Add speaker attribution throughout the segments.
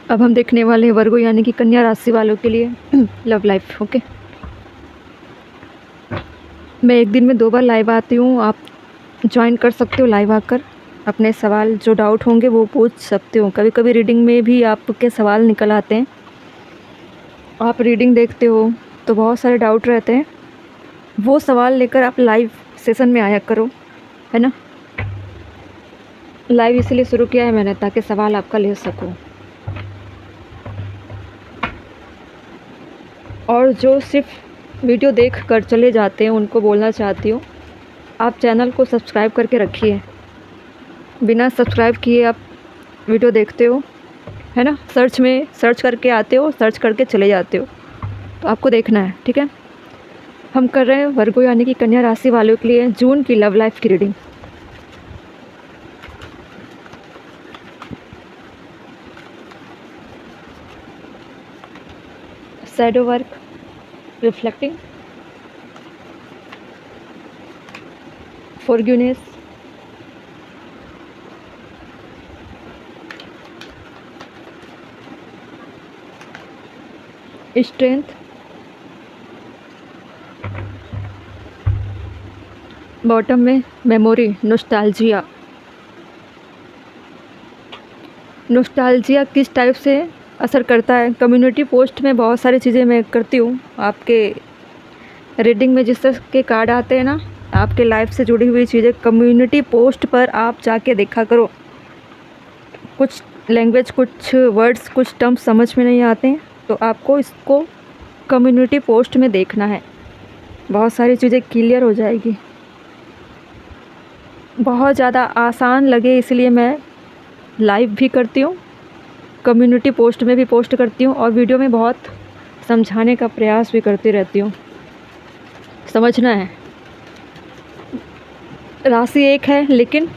Speaker 1: अब हम देखने वाले हैं वर्गो यानी कि कन्या राशि वालों के लिए लव लाइफ। ओके, मैं एक दिन में 2 बार लाइव आती हूँ, आप ज्वाइन कर सकते हो लाइव आकर। अपने सवाल जो डाउट होंगे वो पूछ सकते हो। कभी कभी रीडिंग में भी आपके सवाल निकल आते हैं। आप रीडिंग देखते हो तो बहुत सारे डाउट रहते हैं, वो सवाल लेकर आप लाइव सेशन में आया करो, है ना। लाइव इसलिए शुरू किया है मैंने ताकि सवाल आपका ले सकूं। और जो सिर्फ वीडियो देख कर चले जाते हैं उनको बोलना चाहती हूँ, आप चैनल को सब्सक्राइब करके रखिए। बिना सब्सक्राइब किए आप वीडियो देखते हो, है ना। सर्च करके आते हो, सर्च करके चले जाते हो, तो आपको देखना है, ठीक है। हम कर रहे हैं वर्गो यानी कि कन्या राशि वालों के लिए जून की लव लाइफ की reading. Shadow work, reflecting, forgiveness, strength, bottom में मेमोरी, नोस्टैल्जिया। नोस्टैल्जिया किस टाइप से असर करता है? कम्युनिटी पोस्ट में बहुत सारी चीज़ें मैं करती हूँ। आपके रीडिंग में जिस तरह के कार्ड आते हैं ना, आपके लाइफ से जुड़ी हुई चीज़ें कम्युनिटी पोस्ट पर आप जाके देखा करो। कुछ लैंग्वेज, कुछ वर्ड्स, कुछ टर्म्स समझ में नहीं आते हैं तो आपको इसको कम्युनिटी पोस्ट में देखना है, बहुत सारी चीज़ें क्लियर हो जाएगी। बहुत ज़्यादा आसान लगे इसलिए मैं लाइव भी करती हूँ, कम्युनिटी पोस्ट में भी पोस्ट करती हूँ और वीडियो में बहुत समझाने का प्रयास भी करती रहती हूँ। समझना है, राशि एक है लेकिन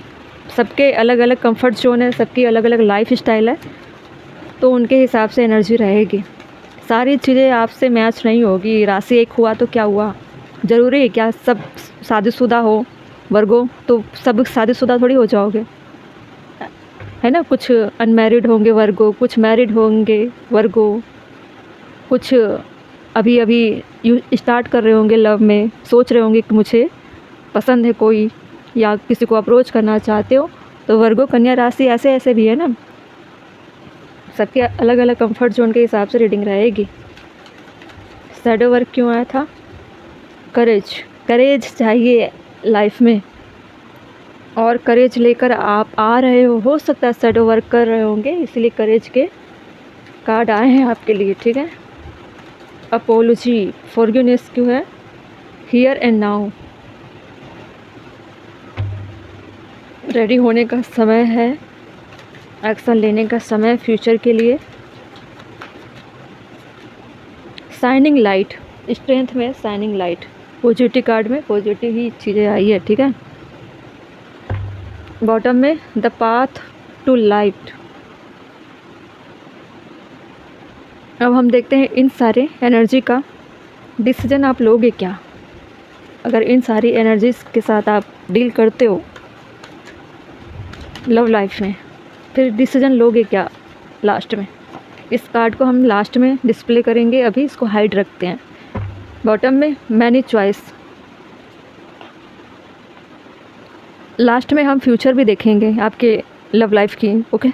Speaker 1: सबके अलग अलग कंफर्ट जोन है, सबकी अलग अलग लाइफ स्टाइल है, तो उनके हिसाब से एनर्जी रहेगी। सारी चीज़ें आपसे मैच नहीं होगी। राशि एक हुआ तो क्या हुआ? ज़रूरी है क्या सब शादीशुदा हो वर्गो? तो सब शादीशुदा थोड़ी हो जाओगे, है ना। कुछ अनमैरिड होंगे वर्गो, कुछ मैरिड होंगे वर्गो, कुछ अभी अभी स्टार्ट कर रहे होंगे लव में, सोच रहे होंगे कि मुझे पसंद है कोई, या किसी को अप्रोच करना चाहते हो, तो वर्गो कन्या राशि ऐसे ऐसे भी है ना। सबके अलग अलग कंफर्ट जोन के हिसाब से रीडिंग रहेगी। शैडो वर्क क्यों आया था? करेज चाहिए लाइफ में, और करेज लेकर आप आ रहे हो सकता है शैडो वर्क कर रहे होंगे, इसलिए करेज के कार्ड आए हैं आपके लिए, ठीक है। अपोलॉजी, फॉरगिवनेस क्यों है? हियर एंड नाउ, रेडी होने का समय है, एक्शन लेने का समय फ्यूचर के लिए। शाइनिंग लाइट, स्ट्रेंथ में शाइनिंग लाइट, पॉजिटिव कार्ड में पॉजिटिव ही चीज़ें आई है, ठीक है। बॉटम में द पाथ टू लाइट। अब हम देखते हैं इन सारे एनर्जी का डिसीजन आप लोगे क्या। अगर इन सारी एनर्जीज के साथ आप डील करते हो लव लाइफ में, फिर डिसीजन लोगे क्या लास्ट में? इस कार्ड को हम लास्ट में डिस्प्ले करेंगे, अभी इसको हाइड रखते हैं। बॉटम में मैनी चॉइस। लास्ट में हम फ्यूचर भी देखेंगे आपके लव लाइफ की। ओके,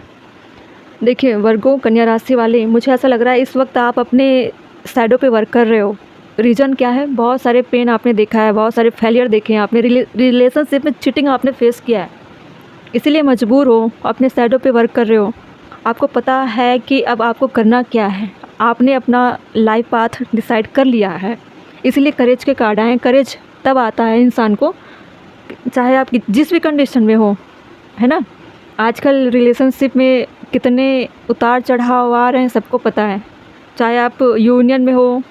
Speaker 1: देखिए वर्गो कन्या राशि वाले, मुझे ऐसा लग रहा है इस वक्त आप अपने शैडो पे वर्क कर रहे हो। रीज़न क्या है? बहुत सारे पेन आपने देखा है, बहुत सारे फेलियर देखे हैं आपने, रिलेशनशिप में चीटिंग आपने फेस किया है, इसीलिए मजबूर हो, अपने शैडो पे वर्क कर रहे हो। आपको पता है कि अब आपको करना क्या है, आपने अपना लाइफ पाथ डिसाइड कर लिया है, इसलिए करेज के कार्ड आए। करेज तब आता है इंसान को चाहे आप जिस भी कंडीशन में हो, है ना। आजकल रिलेशनशिप में कितने उतार चढ़ाव आ रहे हैं सबको पता है, चाहे आप यूनियन में हो,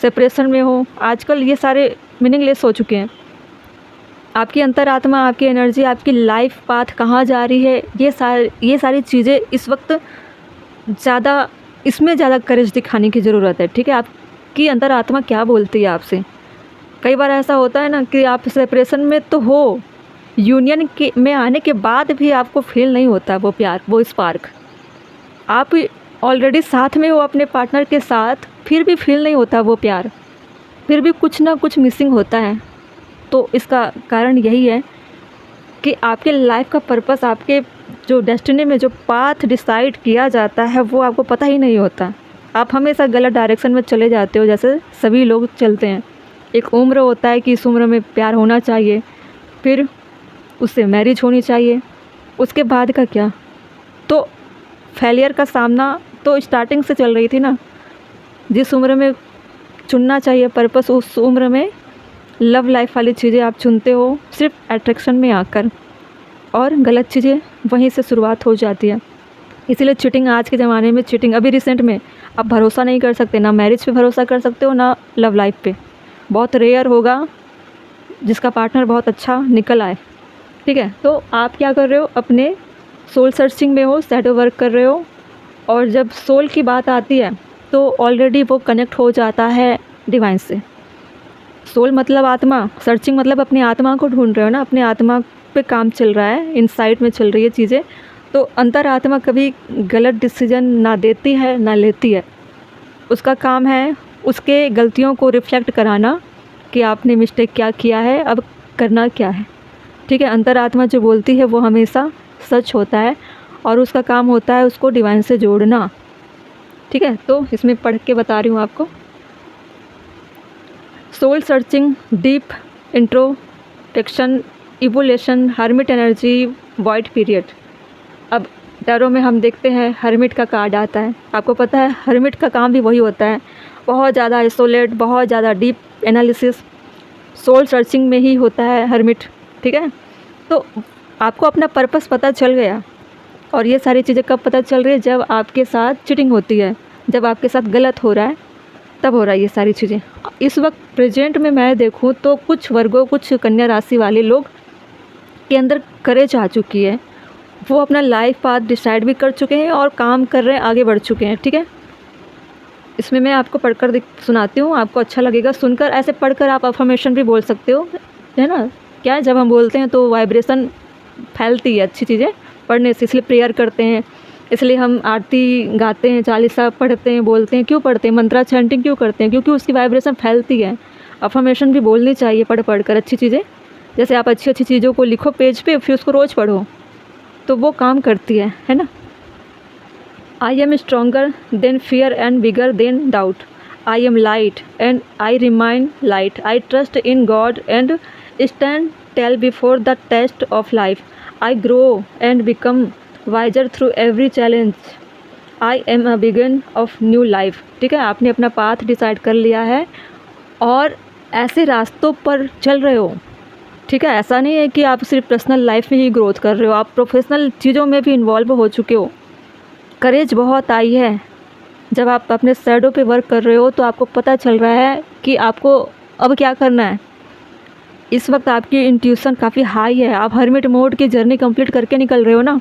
Speaker 1: सेपरेशन में हो, आजकल ये सारे मीनिंगलेस हो चुके हैं। आपकी अंतरात्मा, आपकी एनर्जी, आपकी लाइफ पाथ कहाँ जा रही है, ये सारी चीज़ें इस वक्त ज़्यादा, इसमें ज़्यादा करेज दिखाने की ज़रूरत है, ठीक है। आपकी अंतरात्मा क्या बोलती है आपसे? कई बार ऐसा होता है ना कि आप सेपरेशन में तो हो, यूनियन के में आने के बाद भी आपको फील नहीं होता वो प्यार, वो स्पार्क। आप ऑलरेडी साथ में हो अपने पार्टनर के साथ, फिर भी फील नहीं होता वो प्यार, फिर भी कुछ ना कुछ मिसिंग होता है। तो इसका कारण यही है कि आपके लाइफ का पर्पस, आपके जो डेस्टिनी में जो पाथ डिसाइड किया जाता है वो आपको पता ही नहीं होता। आप हमेशा गलत डायरेक्शन में चले जाते हो, जैसे सभी लोग चलते हैं। एक उम्र होता है कि इस उम्र में प्यार होना चाहिए, फिर उससे मैरिज होनी चाहिए, उसके बाद का क्या? तो फेलियर का सामना तो स्टार्टिंग से चल रही थी ना। जिस उम्र में चुनना चाहिए पर्पस, उस उम्र में लव लाइफ वाली चीज़ें आप चुनते हो सिर्फ अट्रैक्शन में आकर, और गलत चीज़ें वहीं से शुरुआत हो जाती है। इसीलिए चीटिंग आज के ज़माने में, चीटिंग अभी रिसेंट में आप भरोसा नहीं कर सकते, ना मैरिज पे भरोसा कर सकते हो, ना लव लाइफ पे। बहुत रेयर होगा जिसका पार्टनर बहुत अच्छा निकल आए, ठीक है। तो आप क्या कर रहे हो, अपने सोल सर्चिंग में हो, शैडो वर्क कर रहे हो। और जब सोल की बात आती है तो ऑलरेडी वो कनेक्ट हो जाता है डिवाइन से। सोल मतलब आत्मा, सर्चिंग मतलब अपनी आत्मा को ढूंढ रहे हो ना, अपने आत्मा पे काम चल रहा है, इनसाइट में चल रही है चीज़ें। तो अंतर आत्मा कभी गलत डिसीजन ना देती है ना लेती है। उसका काम है उसके गलतियों को रिफ्लेक्ट कराना कि आपने मिस्टेक क्या किया है, अब करना क्या है, ठीक है। अंतर आत्मा जो बोलती है वो हमेशा सच होता है, और उसका काम होता है उसको डिवाइन से जोड़ना, ठीक है। तो इसमें पढ़ के बता रही हूँ आपको। Soul searching, deep introspection, evolution, hermit energy, void period. अब टैरो में हम देखते हैं हर्मिट का कार्ड आता है। आपको पता है हर्मिट का काम भी वही होता है, बहुत ज़्यादा आइसोलेट, बहुत ज़्यादा डीप एनालिसिस, सोल सर्चिंग में ही होता है हर्मिट, ठीक है। तो आपको अपना पर्पस पता चल गया, और ये सारी चीज़ें कब पता चल रही है, जब आपके साथ चीटिंग होती है, जब आपके साथ गलत हो रहा है, तब हो रहा है ये सारी चीज़ें। इस वक्त प्रेजेंट में मैं देखूं तो कुछ वर्गों, कुछ कन्या राशि वाले लोग के अंदर करेज आ चुकी है, वो अपना लाइफ पाथ डिसाइड भी कर चुके हैं और काम कर रहे हैं, आगे बढ़ चुके हैं, ठीक है। इसमें मैं आपको पढ़कर सुनाती हूँ, आपको अच्छा लगेगा सुनकर। ऐसे पढ़कर आप अफर्मेशन भी बोल सकते हो, है ना। क्या है, जब हम बोलते हैं तो वाइब्रेशन फैलती है अच्छी चीज़ें पढ़ने से, इसलिए प्रेयर करते हैं, इसलिए हम आरती गाते हैं, चालीसा पढ़ते हैं, बोलते हैं। क्यों पढ़ते हैं, मंत्रा चैंटिंग क्यों करते हैं? क्योंकि उसकी वाइब्रेशन फैलती है। अफर्मेशन भी बोलनी चाहिए पढ़ कर अच्छी चीज़ें। जैसे आप अच्छी अच्छी चीज़ों को लिखो पेज पे, फिर उसको रोज़ पढ़ो, तो वो काम करती है ना। I am stronger than fear and bigger than doubt. I am light and I remain light. I trust in God and stand tall before the test of life. I grow and become wiser through every challenge. I am a begin of new life, ठीक है। आपने अपना path decide कर लिया है और ऐसे रास्तों पर चल रहे हो, ठीक है। ऐसा नहीं है कि आप सिर्फ पर्सनल लाइफ में ही ग्रोथ कर रहे हो, आप प्रोफेशनल चीज़ों में भी इन्वॉल्व हो चुके हो। करेज बहुत आई है। जब आप अपने शैडो पे वर्क कर रहे हो तो आपको पता चल रहा है कि आपको अब क्या करना है। इस वक्त आपकी इंट्यूशन काफ़ी हाई है। आप हर्मिट मोड की जर्नी कंप्लीट करके निकल रहे हो ना।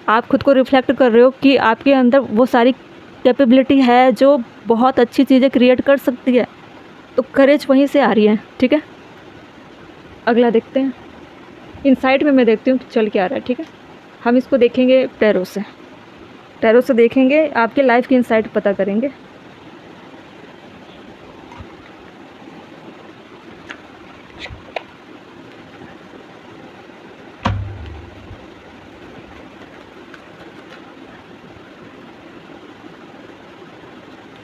Speaker 1: आप खुद को रिफ्लेक्ट कर रहे हो कि आपके अंदर वो सारी कैपेबिलिटी है जो बहुत अच्छी चीज़ें क्रिएट कर सकती है। तो करेज वहीं से आ रही है, ठीक है। अगला देखते हैं। इनसाइट में मैं देखती हूँ कि चल क्या आ रहा है, ठीक है। हम इसको देखेंगे टैरो से। टैरो से देखेंगे, आपके लाइफ की इनसाइट पता करेंगे।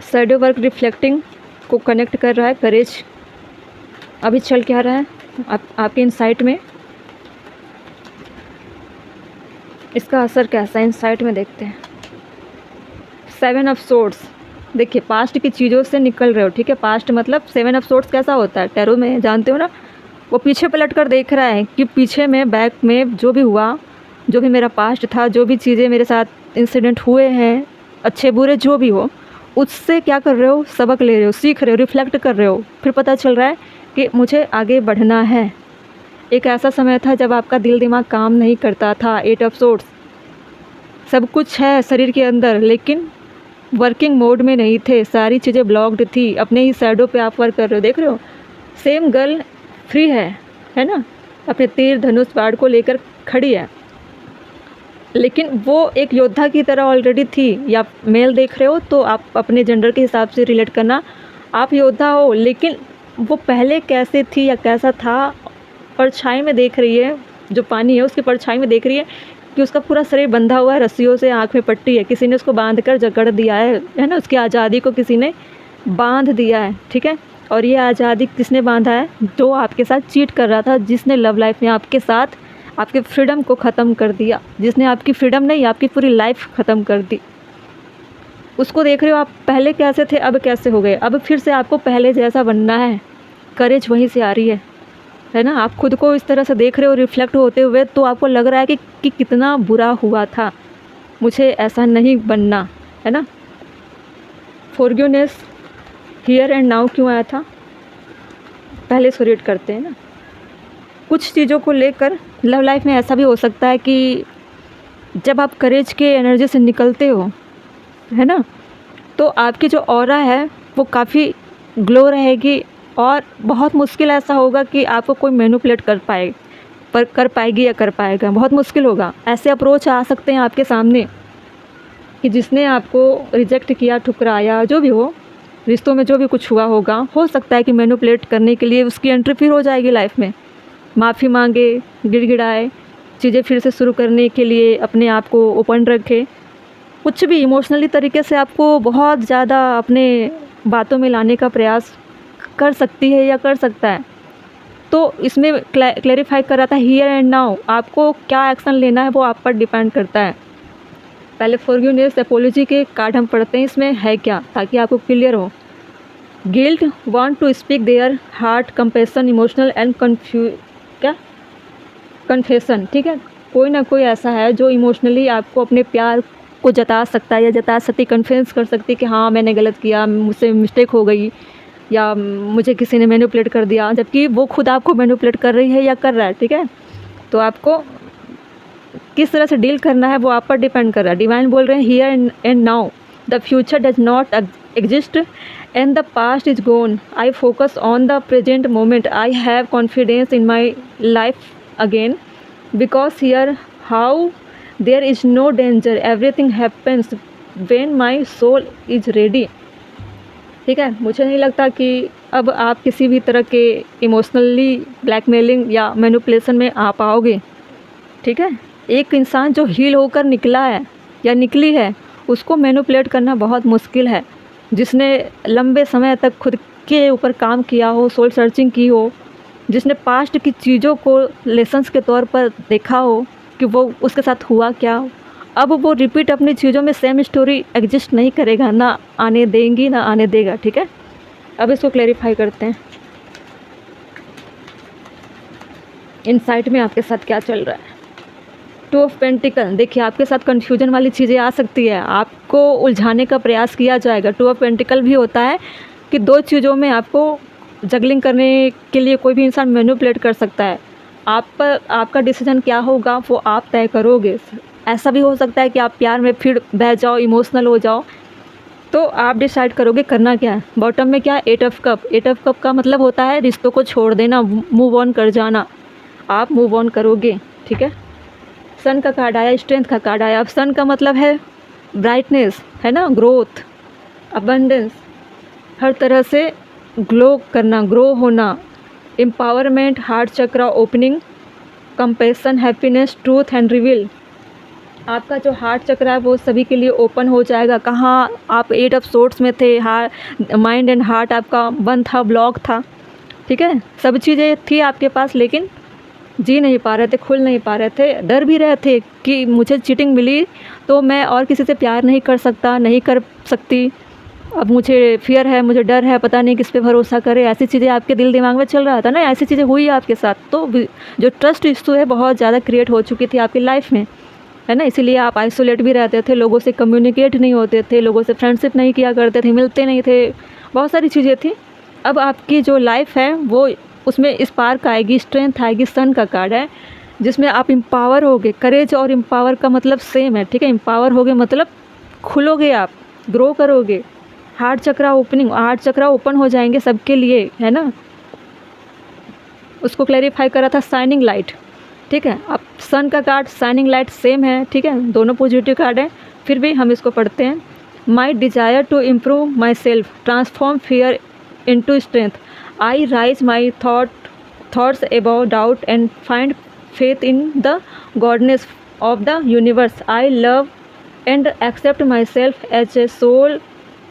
Speaker 1: शैडो वर्क रिफ्लेक्टिंग को कनेक्ट कर रहा है करेज। अभी चल क्या रहा है आपके इनसाइट में, इसका असर कैसा है इनसाइट में देखते हैं। 7 ऑफ सोर्ड्स। देखिए पास्ट की चीज़ों से निकल रहे हो, ठीक है। पास्ट मतलब 7 ऑफ सोर्ड्स कैसा होता है टैरो में, जानते हो ना। वो पीछे पलट कर देख रहा है कि पीछे में, बैक में जो भी हुआ, जो भी मेरा पास्ट था, जो भी चीज़ें मेरे साथ इंसिडेंट हुए हैं, अच्छे बुरे जो भी हो, उससे क्या कर रहे हो, सबक ले रहे हो, सीख रहे हो, रिफ्लेक्ट कर रहे हो। फिर पता चल रहा है कि मुझे आगे बढ़ना है। एक ऐसा समय था जब आपका दिल दिमाग काम नहीं करता था। 8 ऑफ सोर्ड्स। सब कुछ है शरीर के अंदर, लेकिन वर्किंग मोड में नहीं थे, सारी चीज़ें ब्लॉक्ड थी। अपने ही शैडो पे आप वर्क कर रहे हो, देख रहे हो। सेम गर्ल फ्री है ना, अपने तीर धनुष बाण को लेकर खड़ी है, लेकिन वो एक योद्धा की तरह ऑलरेडी थी। या मेल देख रहे हो तो आप अपने जेंडर के हिसाब से रिलेट करना, आप योद्धा हो, लेकिन वो पहले कैसे थी या कैसा था, परछाई में देख रही है, जो पानी है उसकी परछाई में देख रही है कि उसका पूरा शरीर बंधा हुआ है रस्सियों से, आँख में पट्टी है, किसी ने उसको बांध कर जकड़ दिया है ना, उसकी आज़ादी को किसी ने बांध दिया है, ठीक है। और ये आज़ादी किसने बांधा है? जो आपके साथ चीट कर रहा था, जिसने लव लाइफ में आपके साथ आपके फ्रीडम को ख़त्म कर दिया, जिसने आपकी फ्रीडम नहीं, आपकी पूरी लाइफ ख़त्म कर दी। उसको देख रहे हो आप, पहले कैसे थे अब कैसे हो गए। अब फिर से आपको पहले जैसा बनना है, करेज वहीं से आ रही है ना। आप खुद को इस तरह से देख रहे हो रिफ्लेक्ट होते हुए, तो आपको लग रहा है कि कितना बुरा हुआ था, मुझे ऐसा नहीं बनना, है ना। फॉरगिवनेस हियर एंड नाउ क्यों आया था, पहले इसको रीड करते हैं ना। कुछ चीज़ों को लेकर लव लाइफ में ऐसा भी हो सकता है कि जब आप करेज के एनर्जी से निकलते हो, है ना, तो आपकी जो ऑरा है वो काफ़ी ग्लो रहेगी, और बहुत मुश्किल ऐसा होगा कि आपको कोई मैनिपुलेट कर पाएगी या कर पाएगा, बहुत मुश्किल होगा। ऐसे अप्रोच आ सकते हैं आपके सामने कि जिसने आपको रिजेक्ट किया, ठुकराया, जो भी हो, रिश्तों में जो भी कुछ हुआ होगा, हो सकता है कि मैनिपुलेट करने के लिए उसकी एंट्री फिर हो जाएगी लाइफ में। माफ़ी मांगे, गिड़गिड़ाए, चीज़ें फिर से शुरू करने के लिए अपने आप को ओपन रखे, कुछ भी इमोशनली तरीके से आपको बहुत ज़्यादा अपने बातों में लाने का प्रयास कर सकती है या कर सकता है। तो इसमें क्लैरिफाई कर रहा था हियर एंड नाउ, आपको क्या एक्शन लेना है वो आप पर डिपेंड करता है। पहले फॉरगिवनेस एपोलॉजी के कार्ड हम पढ़ते हैं, इसमें है क्या, ताकि आपको क्लियर हो। Guilt, want to speak their heart, compassion, emotional and confession, ठीक है। कोई ना कोई ऐसा है जो इमोशनली आपको अपने प्यार को जता सकता है या जता सकती, कन्फेस कर सकती कि हाँ मैंने गलत किया, मुझसे मिस्टेक हो गई, या मुझे किसी ने मैनिपुलेट कर दिया, जबकि वो खुद आपको मैनिपुलेट कर रही है या कर रहा है, ठीक है। तो आपको किस तरह से डील करना है वो आप पर डिपेंड कर रहा है। डिवाइन बोल रहे हैं here and now, the future does not exist and the past is gone, I focus on the present moment, I have confidence in my life again, because here how there is no danger, everything happens when my soul is ready, ठीक है। मुझे नहीं लगता कि अब आप किसी भी तरह के इमोशनली ब्लैकमेलिंग या मैनिपुलेशन में आ पाओगे, ठीक है। एक इंसान जो हील होकर निकला है या निकली है, उसको मैनिपुलेट करना बहुत मुश्किल है। जिसने लंबे समय तक खुद के ऊपर काम किया हो, सोल सर्चिंग की हो, जिसने पास्ट की चीज़ों को लेसन्स के तौर पर देखा हो कि वो उसके साथ हुआ क्या, अब वो रिपीट अपनी चीज़ों में सेम स्टोरी एग्जिस्ट नहीं करेगा, ना आने देंगी ना आने देगा, ठीक है। अब इसको क्लैरिफाई करते हैं, इनसाइट में आपके साथ क्या चल रहा है। टू ऑफ पेंटिकल, देखिए आपके साथ कन्फ्यूजन वाली चीज़ें आ सकती है, आपको उलझाने का प्रयास किया जाएगा। टू ऑफ पेंटिकल भी होता है कि दो चीज़ों में आपको जगलिंग करने के लिए कोई भी इंसान मैनिपुलेट कर सकता है। आपका डिसीजन क्या होगा वो आप तय करोगे। ऐसा भी हो सकता है कि आप प्यार में फिर बह जाओ, इमोशनल हो जाओ, तो आप डिसाइड करोगे करना क्या है। बॉटम में क्या, 8 ऑफ कप। 8 ऑफ कप का मतलब होता है रिश्तों को छोड़ देना, मूव ऑन कर जाना। आप मूव ऑन करोगे, ठीक है। सन का कार्ड आया, स्ट्रेंथ का कार्ड आया। अब सन का मतलब है ब्राइटनेस, है ना, ग्रोथ, अबंडेंस, हर तरह से ग्लो करना, ग्रो होना, empowerment, heart chakra opening, compassion, happiness, truth and reveal. आपका जो हार्ट चक्र है वो सभी के लिए ओपन हो जाएगा। कहाँ आप 8 ऑफ सोर्ड्स में थे, माइंड एंड हार्ट आपका बंद था, ब्लॉक था, ठीक है। सब चीज़ें थी आपके पास, लेकिन जी नहीं पा रहे थे, खुल नहीं पा रहे थे, डर भी रहे थे कि मुझे चीटिंग मिली तो मैं और किसी से प्यार नहीं कर सकता, नहीं कर सकती, अब मुझे फियर है, मुझे डर है, पता नहीं किस पे भरोसा करे। ऐसी चीज़ें आपके दिल दिमाग में चल रहा था ना, ऐसी चीज़ें हुई आपके साथ, तो जो ट्रस्ट इशू है बहुत ज़्यादा क्रिएट हो चुकी थी आपकी लाइफ में, है ना। इसीलिए आप आइसोलेट भी रहते थे, लोगों से कम्युनिकेट नहीं होते थे, लोगों से फ्रेंडशिप नहीं किया करते थे, मिलते नहीं थे, बहुत सारी चीज़ें थी। अब आपकी जो लाइफ है वो उसमें स्पार्क आएगी, स्ट्रेंथ आएगी। सन का कार्ड है जिसमें आप एम्पावर होगे। करेज और एम्पावर का मतलब सेम है, ठीक है। एम्पावर होगे मतलब खुलोगे, आप ग्रो करोगे। हार्ट चक्रा ओपनिंग, हार्ट चक्रा ओपन हो जाएंगे सबके लिए, है ना। उसको क्लैरिफाई करा था शाइनिंग लाइट, ठीक है। आप सन का कार्ड, शाइनिंग लाइट सेम है, ठीक है, दोनों पॉजिटिव कार्ड हैं, फिर भी हम इसको पढ़ते हैं। My desire to improve my self transform fear into strength, I rise my thoughts about doubt and find faith in the godness of the universe. I love and accept myself as a soul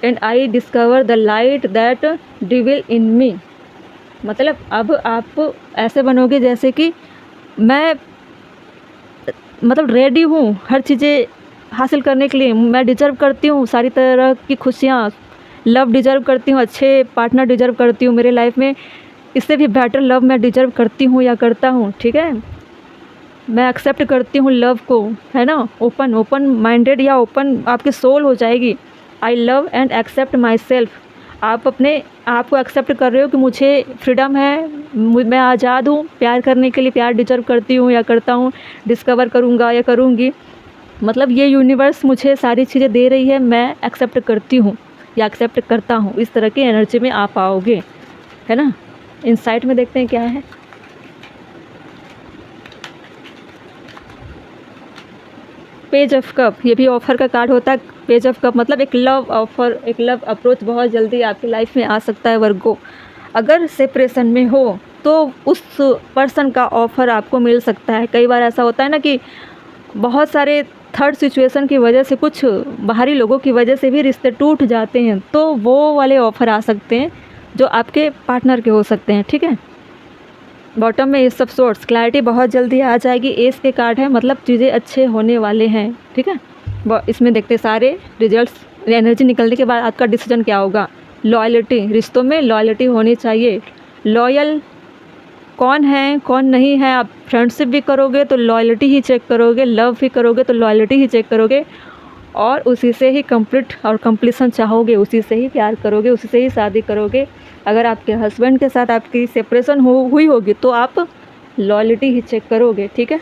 Speaker 1: and I discover the light that dwell in me. मतलब अब आप ऐसे बनोगे जैसे कि मैं मतलब ready हूँ हर चीज़ें हासिल करने के लिए, मैं डिजर्व करती हूँ सारी तरह की खुशियाँ, लव डिजर्व करती हूँ, अच्छे पार्टनर डिजर्व करती हूँ मेरे लाइफ में, इससे भी बेटर लव मैं डिजर्व करती हूँ या करता हूँ, ठीक है। मैं एक्सेप्ट करती हूँ लव को, है ना, ओपन माइंडेड या ओपन आपकी सोल हो जाएगी। I love and accept my self, आप अपने आप को एक्सेप्ट कर रहे हो कि मुझे फ्रीडम है, मैं आज़ाद हूँ प्यार करने के लिए, प्यार डिजर्व करती हूँ या करता हूँ, डिस्कवर करूँगा या करूँगी, मतलब ये यूनिवर्स मुझे सारी चीज़ें दे रही है, मैं एक्सेप्ट करती हूँ या एक्सेप्ट करता हूँ। इस तरह की एनर्जी में आप आओगे, है ना। इनसाइट में देखते हैं क्या है। पेज ऑफ कप, ये भी ऑफ़र का कार्ड होता है। पेज ऑफ कप मतलब एक लव ऑफ़र, एक लव अप्रोच बहुत जल्दी आपकी लाइफ में आ सकता है वर्गो। अगर सेपरेशन में हो तो उस पर्सन का ऑफ़र आपको मिल सकता है। कई बार ऐसा होता है ना कि बहुत सारे थर्ड सिचुएशन की वजह से, कुछ बाहरी लोगों की वजह से भी रिश्ते टूट जाते हैं, तो वो वाले ऑफ़र आ सकते हैं जो आपके पार्टनर के हो सकते हैं, ठीक है। बॉटम में एस ऑफ सोर्ड्स, क्लैरिटी बहुत जल्दी आ जाएगी। एस के कार्ड है मतलब चीज़ें अच्छे होने वाले हैं, ठीक है। इसमें देखते सारे रिजल्ट्स, एनर्जी निकलने के बाद आपका डिसीजन क्या होगा। लॉयल्टी, रिश्तों में लॉयल्टी होनी चाहिए। लॉयल कौन है कौन नहीं है, आप फ्रेंडशिप भी करोगे तो लॉयल्टी ही चेक करोगे, लव भी करोगे तो लॉयल्टी ही चेक करोगे, और उसी से ही कंप्लीट और कंप्लीसन चाहोगे, उसी से ही प्यार करोगे, उसी से ही शादी करोगे। अगर आपके हस्बैंड के साथ आपकी सेपरेशन हुई होगी तो आप लॉयल्टी ही चेक करोगे, ठीक है।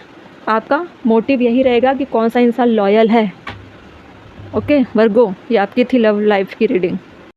Speaker 1: आपका मोटिव यही रहेगा कि कौन सा इंसान लॉयल है। ओके वर्गो, ये आपकी थी लव लाइफ की रीडिंग।